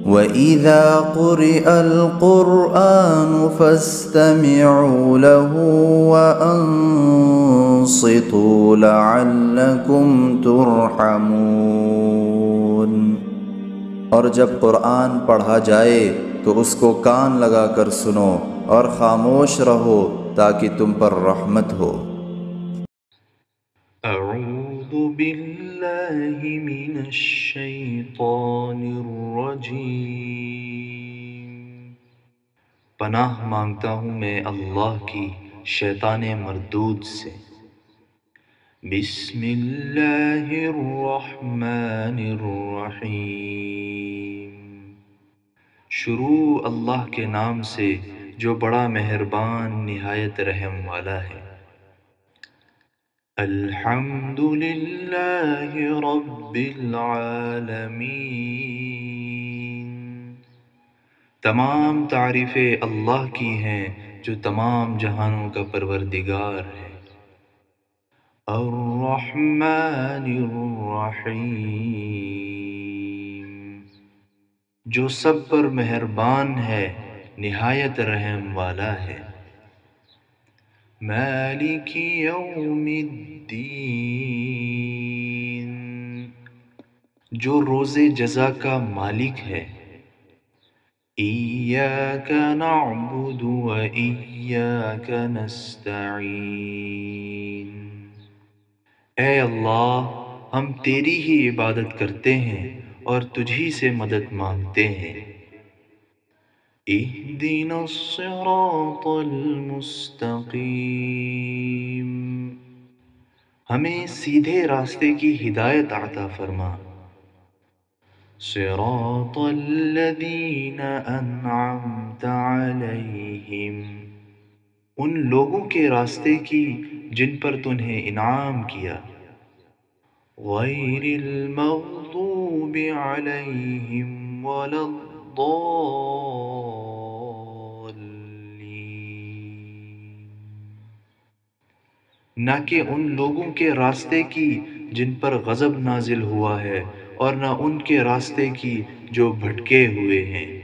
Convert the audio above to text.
وَإِذَا قُرِئَ الْقُرْآنُ فَاسْتَمِعُوا لَهُ وَأَنصِتُوا لَعَلَّكُمْ تُرْحَمُونَ۔ اور جب قرآن پڑھا جائے تو اس کو کان لگا کر سنو اور خاموش رہو تاکہ تم پر رحمت ہو۔ اعوذ باللہ من الشیطان الرجیم۔ پناہ مانگتا ہوں میں اللہ کی شیطان مردود سے۔ بسم اللہ الرحمن الرحیم۔ شروع اللہ کے نام سے جو بڑا مہربان نہایت رحم والا ہے۔ الحمد للہ رب العالمین۔ تمام تعریفیں اللہ کی ہیں جو تمام جہانوں کا پروردگار ہے۔ الرحمن الرحیم، جو سب پر مہربان ہے نہایت رحم والا ہے۔ مالک یوم الدین، جو روز جزا کا مالک ہے۔ ایاک نعبد و ایاک نستعین، اے اللہ ہم تیری ہی عبادت کرتے ہیں اور تجھی سے مدد مانگتے ہیں۔ اہدنا الصراط المستقیم، ہمیں سیدھے راستے کی ہدایت عطا فرما۔ صراط الذین انعمت علیہم، ان لوگوں کے راستے کی جن پر تنہیں انعام کیا۔ غیر المغضوب علیہم ولا الضالین، نہ کہ ان لوگوں کے راستے کی جن پر غضب نازل ہوا ہے اور نہ ان کے راستے کی جو بھٹکے ہوئے ہیں۔